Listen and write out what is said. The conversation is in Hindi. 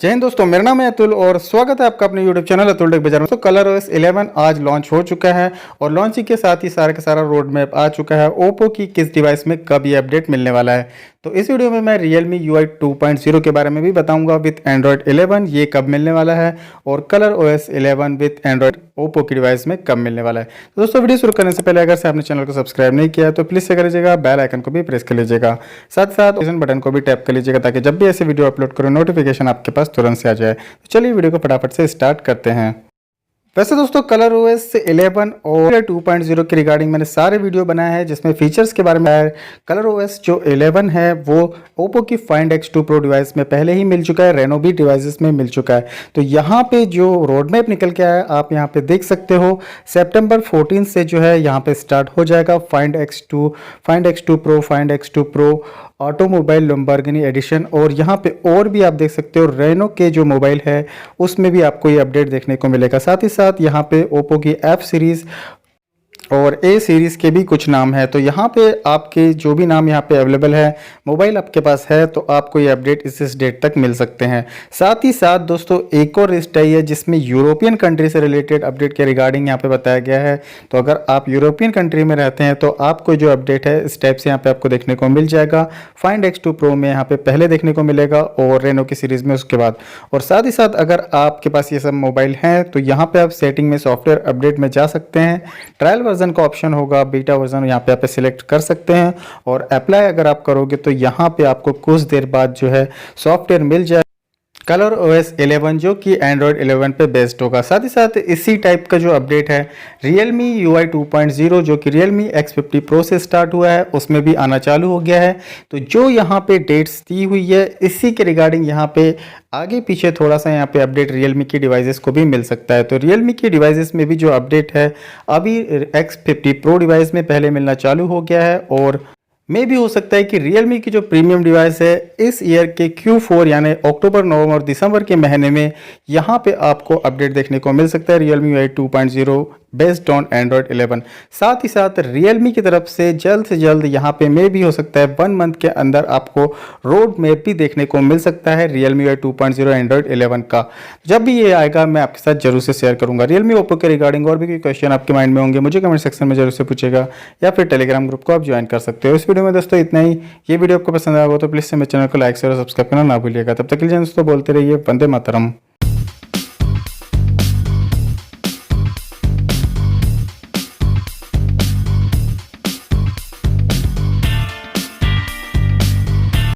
जय हिंद दोस्तों, मेरा नाम है अतुल और स्वागत है आपका अपने YouTube चैनल अतुल टेक बाजार में। तो ColorOS 11 आज लॉन्च हो चुका है और लॉन्चिंग के साथ ही सारा का सारा रोड मैप आ चुका है। ओप्पो की किस डिवाइस में कब ये अपडेट मिलने वाला है, तो इस वीडियो में मैं Realme UI 2.0 के बारे में भी बताऊंगा विथ Android 11 ये कब मिलने वाला है और ColorOS 11 विथ Android ओप्पो की डिवाइस में कब मिलने वाला है। तो दोस्तों वीडियो शुरू करने से पहले अगर से आपने चैनल को सब्सक्राइब नहीं किया तो प्लीज़ से कर लीजिएगा, बेल आइकन को भी प्रेस कर लीजिएगा, साथ साथ बटन को भी टैप कर लीजिएगा ताकि जब भी ऐसे वीडियो अपलोड करो नोटिफिकेशन आपके पास तुरंत से आ जाए। तो चलिए वीडियो को फटाफट से स्टार्ट करते हैं। वैसे दोस्तों ColorOS 11 और 2.0 के रिगार्डिंग मैंने सारे वीडियो बनाए हैं जिसमें फीचर्स के बारे में है। ColorOS जो 11 है वो Oppo की Find X2 Pro डिवाइस में पहले ही मिल चुका है, Reno भी डिवाइसेस में मिल चुका है। तो यहाँ पे जो रोड मैप निकल के आया आप यहाँ पे देख सकते हो, सितंबर 14 से जो है यहाँ पे स्टार्ट हो जाएगा Find X2 Pro, Find X2 Pro automobile Lamborghini edition. और यहाँ पे और भी आप देख सकते हो रेनो के जो मोबाइल है उसमें भी आपको ये अपडेट देखने को मिलेगा। साथ ही साथ यहाँ पे ओप्पो की F सीरीज़ और ए सीरीज़ के भी कुछ नाम है। तो यहाँ पे आपके जो भी नाम यहाँ पे अवेलेबल है, मोबाइल आपके पास है तो आपको ये अपडेट इस डेट तक मिल सकते हैं। साथ ही साथ दोस्तों एक और लिस्ट आई है जिसमें यूरोपियन कंट्री से रिलेटेड अपडेट के रिगार्डिंग यहाँ पे बताया गया है। तो अगर आप यूरोपियन कंट्री में रहते हैं तो आपको जो अपडेट है इस टाइप से यहाँ पे आपको देखने को मिल जाएगा। फाइंड X2 Pro में यहाँ पे पहले देखने को मिलेगा और रेनो की सीरीज़ में उसके बाद। और साथ ही साथ अगर आपके पास ये सब मोबाइल हैं तो यहाँ पे आप सेटिंग में सॉफ्टवेयर अपडेट में जा सकते हैं, ट्रायल वर्जन का ऑप्शन होगा, बीटा वर्जन यहाँ पे आप सिलेक्ट कर सकते हैं और अप्लाई अगर आप करोगे तो यहाँ पे आपको कुछ देर बाद जो है सॉफ्टवेयर मिल जाए ColorOS 11 जो कि Android 11 पे बेस्ड होगा। साथ ही साथ इसी टाइप का जो अपडेट है Realme UI 2.0 जो कि Realme X50 Pro से स्टार्ट हुआ है उसमें भी आना चालू हो गया है। तो जो यहाँ पे डेट्स दी हुई है इसी के रिगार्डिंग यहाँ पे आगे पीछे थोड़ा सा यहाँ पे अपडेट Realme की डिवाइसेस को भी मिल सकता है। तो Realme की डिवाइसेस में भी जो अपडेट है अभी X50 Pro डिवाइस में पहले मिलना चालू हो गया है और में भी हो सकता है कि Realme की जो प्रीमियम डिवाइस है इस ईयर के Q4 यानी अक्टूबर, नवंबर और दिसंबर के महीने में यहाँ पे आपको अपडेट देखने को मिल सकता है Realme UI 2.0 based on Android 11। साथ ही साथ Realme की तरफ से जल्द यहाँ पे में भी हो सकता है 1 मंथ के अंदर आपको रोड मैप भी देखने को मिल सकता है Realme UI 2.0 Android 11 का। जब भी ये आएगा मैं आपके साथ जरूर से शेयर करूंगा। Realme ओप्पो के रिगार्डिंग और भी कोई क्वेश्चन आपके माइंड में होंगे मुझे कमेंट सेक्शन में जरूर से पूछेगा या फिर टेलीग्राम ग्रुप को आप ज्वाइन कर सकते हो। इस वीडियो में दोस्तों इतना ही। ये वीडियो आपको पसंद आएगा तो प्लीज़ से मेरे चैनल को लाइक शेयर और सब्सक्राइब करना ना भूलिएगा। तब तक के लिए दोस्तों बोलते रहिए वंदे मातरम।